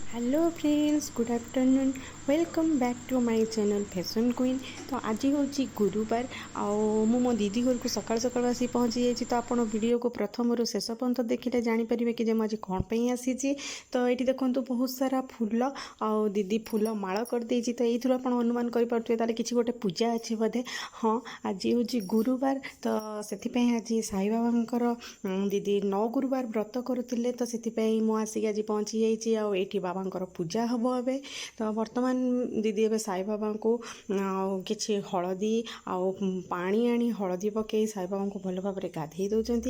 Hello friends, good afternoon. Welcome back to my channel fashion queen. तो आज हूँ गुरुवार आउ मो दीदी घर को सकाल सकाल आसी पहुँची जाइए। तो आप वीडियो को प्रथम रू शेष पर्यंत देखिले जानीपर कि आज कौन पर आसी। तो ये देखो बहुत सारा फूल आउ दीदी फूल माଳ करदे। तो ये आप अनुमान करें कि गोटे पूजा अच्छे बोधे। हाँ, आज हूँ गुरुवार। तो से आज साई बाबा दीदी 9 गुरुवार व्रत करुले। तो से मुझे आज पहुँची जाइए आठी बाबा पूजा हम ए। तो बर्तमान दीदी ए साई बाबा को किसी हलदी आउ पानी आनी हलदी पकई साई बाबा को भल भाव में गाधे दौरान।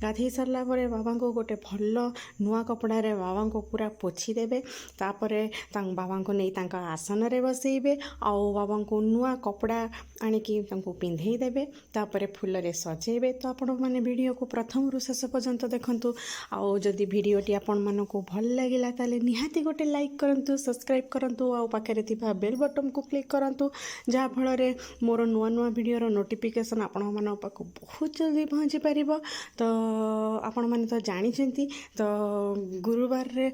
गाधे सारा बाबा को गोटे भल नुआ कपड़े बाबा को पूरा पोछि देवे। तापर बाबा को नहीं आसन में बसइबे आउ बाबा को नुआ कपड़ा आणिकी पिंधे देवे। तापर फूल सजेबे। तो आपण मैंने वीडियो को प्रथम रू शेष पर्यंत देखंतु। आउ जदि वीडियोटी आपण मानकु भल लागिला ताले निहाती गोटे लाइक करंतु, सब्सक्राइब करंतु आउ पाखरे थिबा बेल बटन को क्लिक करंतु, जहाँ फल मोर नुआ नुआ वीडियोर नोटिफिकेशन आपण मन पाखु बहुत जल्दी पहुँची पारिबो। तो आपण माने तो जानिछंती। तो गुरुवार रे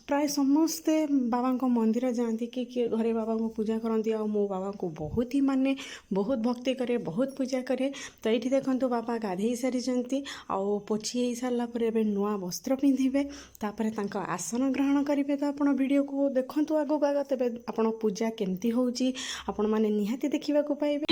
प्राय समस्ते बाबा को मंदिर जाती कि घरे बाबा को पूजा करती। आ मो बाबा को बहुत ही माने, बहुत भक्ति करे, बहुत पूजा करे। तो ये देखो बाबा गाधे सारी आउ पोछि सारा नुआ वस्त्र पिंधे। तापर तांका आसन ग्रहण करेंगे। तो आपण वीडियो को देखंतु आगो आग, तेबे आपण पूजा केमती होउची आपण माने निहाती देखिबा को पाइबे।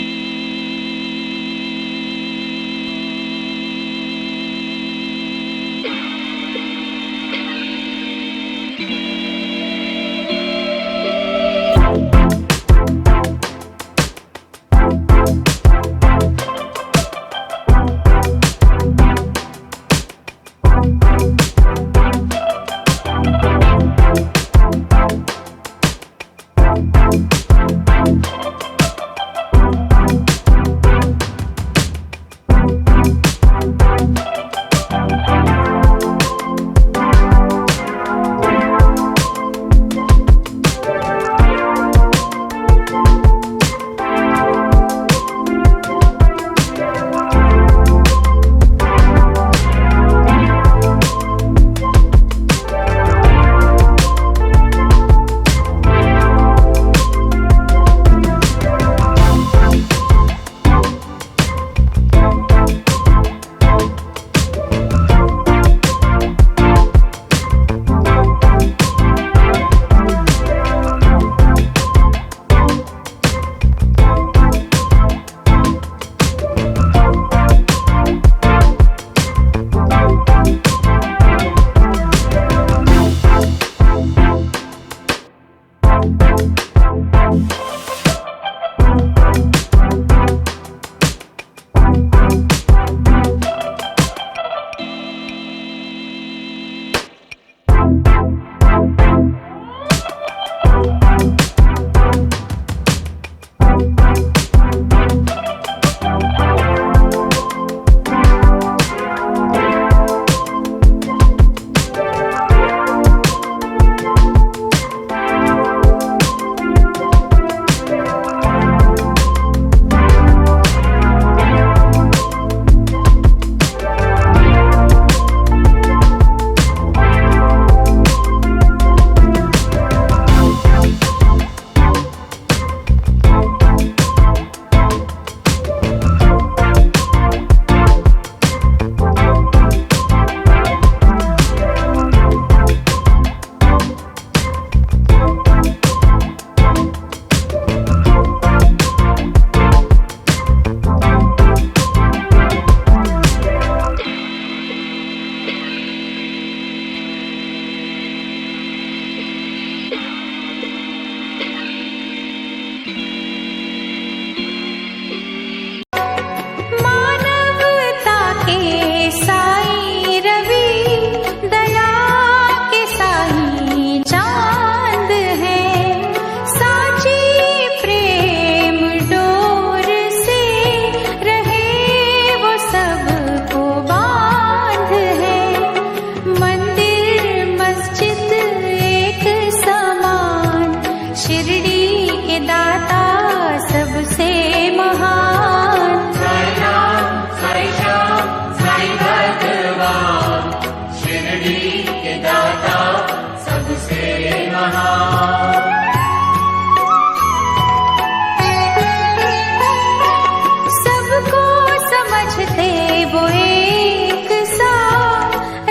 सबको समझते वो एक सा,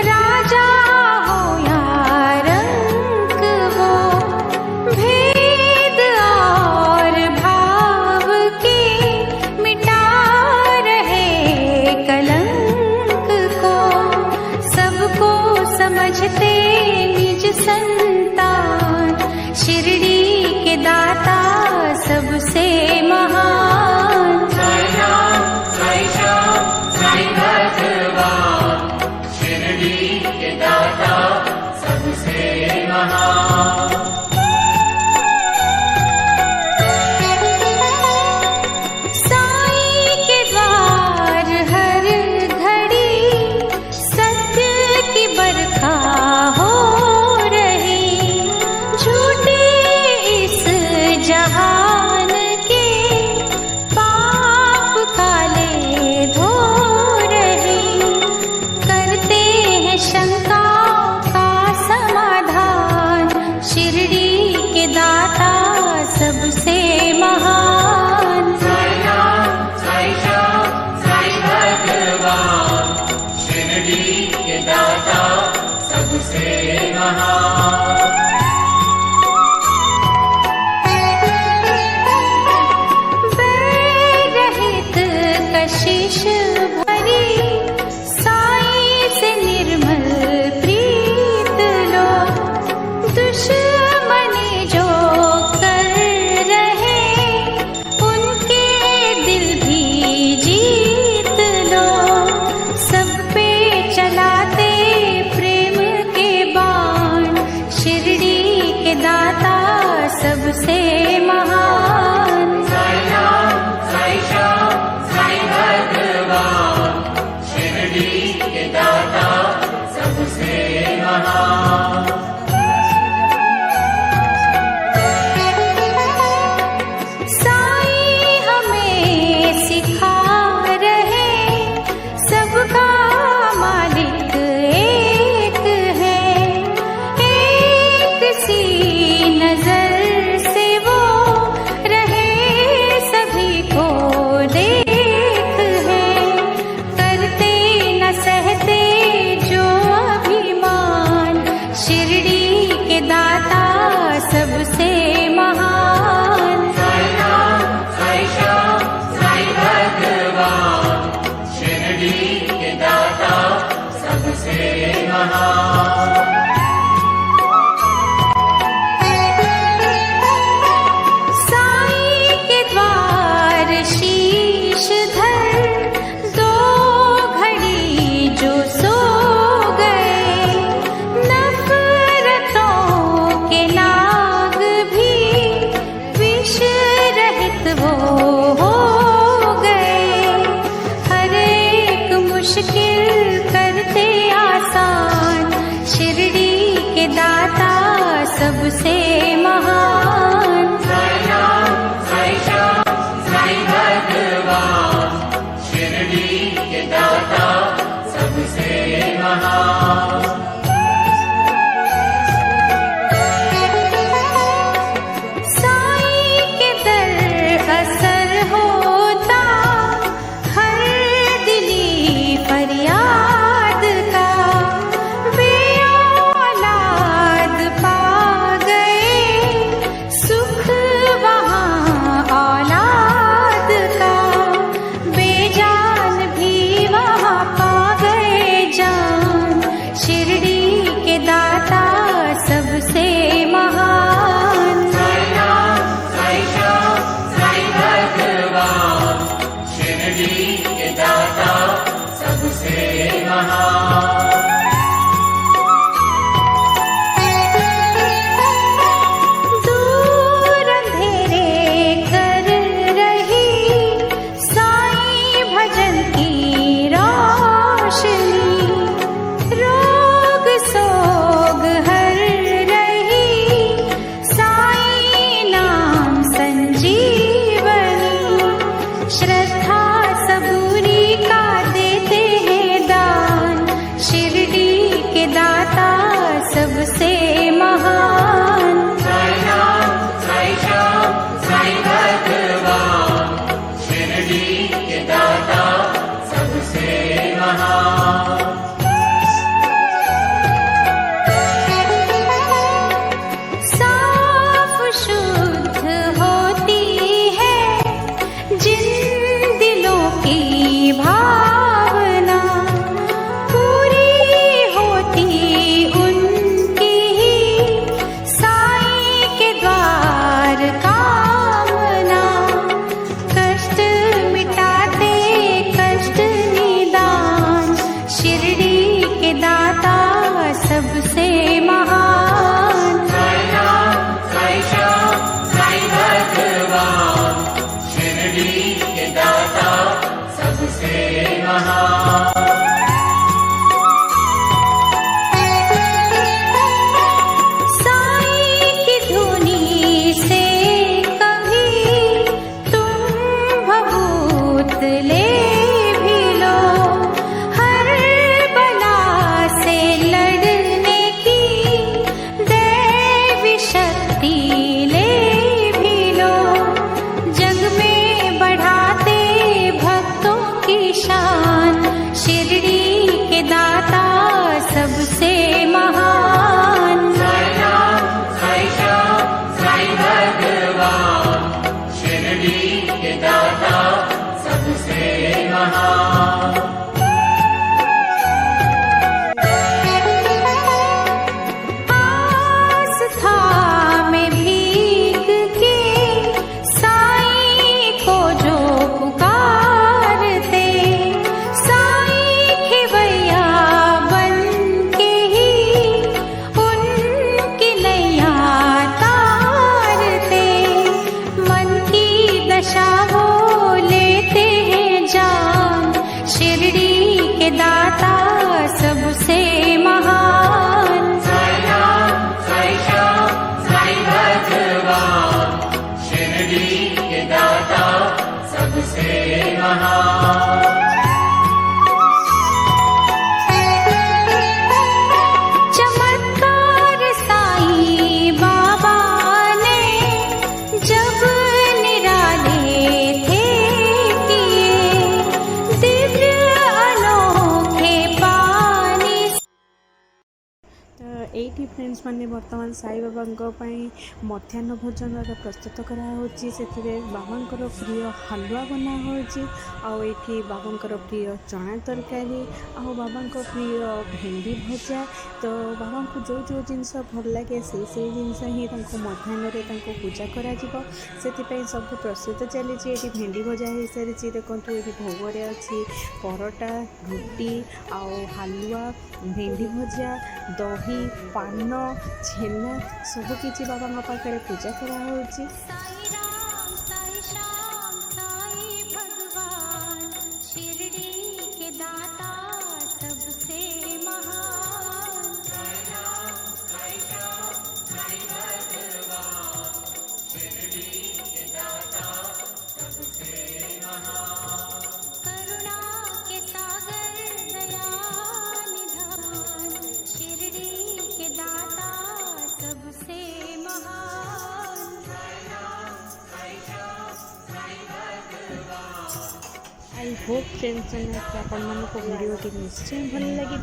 राजा हो या रंक वो, भेद और भाव के मिटा रहे कलंक को। सबको समझते निज संतान, शिरडी के दाता सबसे महान। साईं राम, साईं श्याम, साईं भगवान, शिरडी के दाता सबसे महान। साईं के द्वार हर घड़ी सत्य की बरखा हो रही, झूठे इस जहान के पाप काले धो रहे। करते हैं शंका का समाधान, शिरडी के दाता सबसे महान। साईं राम, साईं श्याम, साईं भगवान, शिरडी के दाता सबसे महान। बैर रहित कशिश भरी, साईं से निर्मल प्रीत लो। दुश्मनी जो कर रहे, उनके दिल भी जीत लो। सब पे चलाते प्रेम के बाण, शिरडी के दाता सबसे महान। साईं राम, साईं श्याम, साईं भगवान, शिरडी के दाता सबसे महान। साईं हमें सिखा रहे, सबका मालिक एक है। एक सी नजर से वो रहे, सभी को देख है। करते न सहते जो अभिमान, शिरडी दाता सबसे महान। साई राम साई श्याम साई भगवान, शिरडी के दाता सबसे महान। चमत्कार साईं बाबा ने जब निराले थे किए, दिव्य अनोखे पानी। तो एठी फ्रेंड्स माने वर्तमान साई बाबा मध्याह्न भोजन प्रस्तुत कराहोची। से बाबांकर प्रिय हलवा बना होची, आउ एठी बाबांकर प्रिय चना तरकारी, आउ बाबांकर प्रिय भेंडी भजा। तो बाबा को जो जो जिनस भल लगे से जिनस ही मध्याह्न पूजा करा सब प्रस्तुत चली। भेंडी भजा हो सारी देखो, ये भोगरे अच्छी परोटा रुटी आउ हलवा भेंडी भजा दही पान छेना सबकि बाबा पाखे पूजा कराहोची। साई राम साई श्याम साई भगवान, शिरडी के दाता सबसे महान। साई राम साई श्याम साई भगवान, शिरडी के दाता सबसे महान। करुणा के सागर दया निधान, शिरडी के दाता सबसे महान। आई होप फ्रेंड्स आपण मानक वीडियोटी निश्चय भल लगी।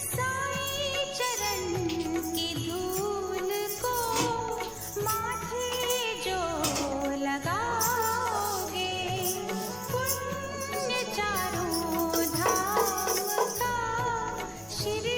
साईं चरण की धूल को माथे जो लगाओगे, पुण्य चारों धाम का शिरडी